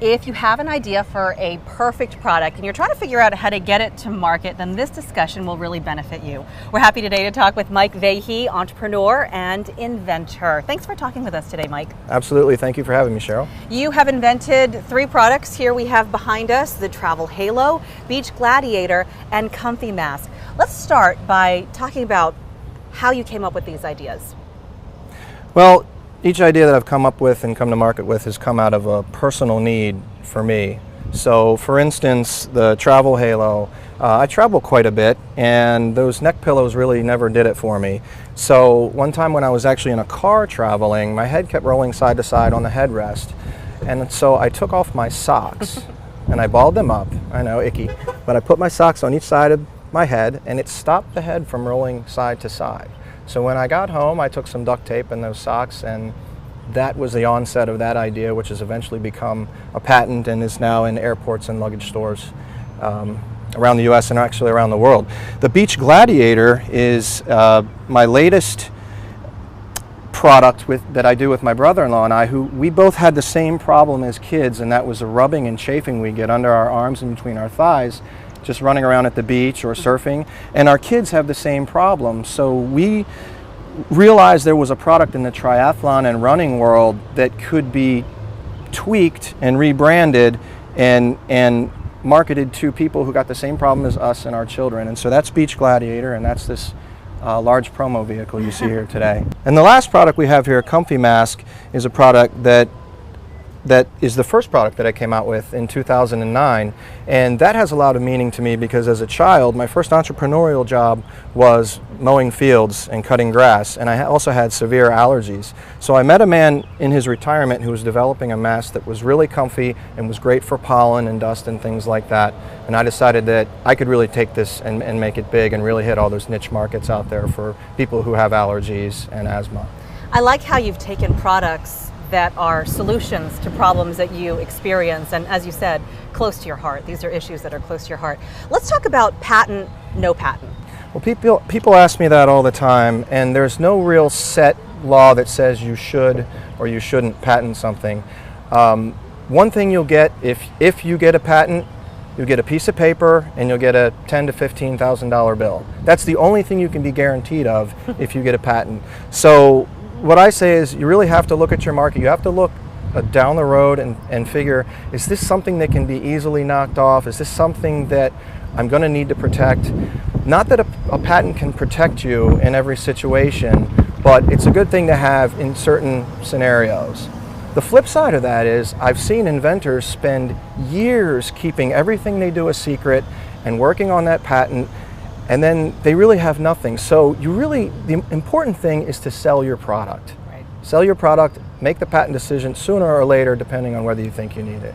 If you have an idea for a perfect product and you're trying to figure out how to get it to market, then this discussion will really benefit you. We're happy today to talk with Mike Vahey, entrepreneur and inventor. Thanks for talking with us today, Mike. Absolutely. Thank you for having me, Cheryl. You have invented 3 products. Here we have behind us the Travel Halo, Beach Gladiator, and Comfy Mask. Let's start by talking about how you came up with these ideas. Well, each idea that I've come up with and come to market with has come out of a personal need for me. So, for instance, the Travel Halo, I travel quite a bit, and those neck pillows really never did it for me. So, one time when I was actually in a car traveling, my head kept rolling side to side on the headrest. And so I took off my socks and I balled them up. I know, icky. But I put my socks on each side of my head, and it stopped the head from rolling side to side. So when I got home, I took some duct tape and those socks, and that was the onset of that idea, which has eventually become a patent and is now in airports and luggage stores around the US and actually around the world. The Beach Gladiator is my latest product that I do with my brother-in-law and I, who we both had the same problem as kids, and that was the rubbing and chafing we get under our arms and between our thighs, just running around at the beach or surfing, and our kids have the same problem. So we realized there was a product in the triathlon and running world that could be tweaked and rebranded and marketed to people who got the same problem as us and our children. And so that's Beach Gladiator, and that's this large promo vehicle you see here today. And the last product we have here, Comfy Mask, is a product that is the first product that I came out with in 2009, and that has a lot of meaning to me because as a child, my first entrepreneurial job was mowing fields and cutting grass, and I also had severe allergies. So I met a man in his retirement who was developing a mask that was really comfy and was great for pollen and dust and things like that, and I decided that I could really take this and make it big and really hit all those niche markets out there for people who have allergies and asthma. I like how you've taken products that are solutions to problems that you experience, and as you said, close to your heart. These are issues that are close to your heart. Let's talk about patent, no patent. Well, people ask me that all the time, and there's no real set law that says you should or you shouldn't patent something. One thing you'll get if you get a patent, you'll get a piece of paper and you'll get a $10,000 to $15,000 bill. That's the only thing you can be guaranteed of if you get a patent. So what I say is you really have to look at your market. You have to look down the road and figure, is this something that can be easily knocked off? Is this something that I'm going to need to protect? Not that a patent can protect you in every situation, but it's a good thing to have in certain scenarios. The flip side of that is I've seen inventors spend years keeping everything they do a secret and working on that patent, and then they really have nothing. So the important thing is to sell your product. Right. Sell your product, make the patent decision sooner or later, depending on whether you think you need it.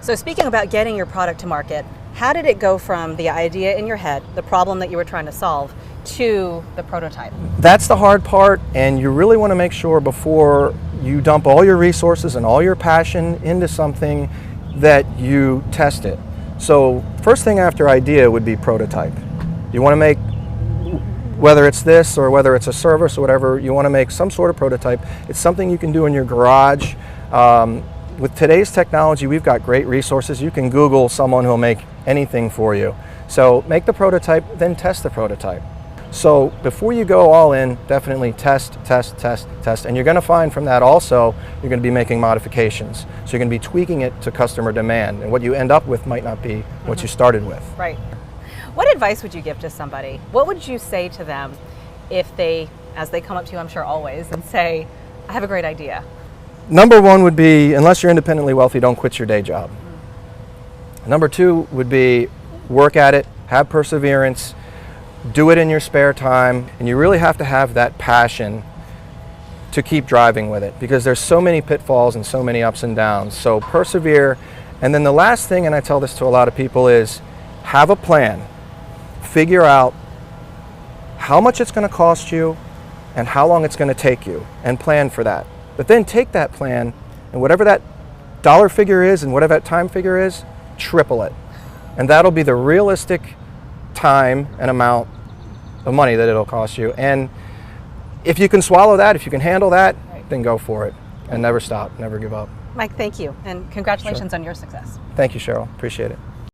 So speaking about getting your product to market, how did it go from the idea in your head, the problem that you were trying to solve, to the prototype? That's the hard part, and you really want to make sure before you dump all your resources and all your passion into something that you test it. So first thing after idea would be prototype. You want to make, whether it's this or whether it's a service or whatever, you want to make some sort of prototype. It's something you can do in your garage. With today's technology, we've got great resources. You can Google someone who'll make anything for you. So make the prototype, then test the prototype. So before you go all in, definitely test, and you're going to find from that also, you're going to be making modifications. So you're going to be tweaking it to customer demand, and what you end up with might not be what you started with. Right. What advice would you give to somebody? What would you say to them if as they come up to you, I'm sure always, and say, I have a great idea? Number one would be, unless you're independently wealthy, don't quit your day job. Number two would be, work at it, have perseverance, do it in your spare time, and you really have to have that passion to keep driving with it, because there's so many pitfalls and so many ups and downs. So persevere. And then the last thing, and I tell this to a lot of people, is have a plan. Figure out how much it's going to cost you and how long it's going to take you, and plan for that. But then take that plan, and whatever that dollar figure is and whatever that time figure is, triple it. And that'll be the realistic time and amount of money that it'll cost you. And if you can swallow that, if you can handle that, then go for it and never stop, never give up. Mike, thank you, and congratulations on your success. Thank you, Cheryl. Appreciate it.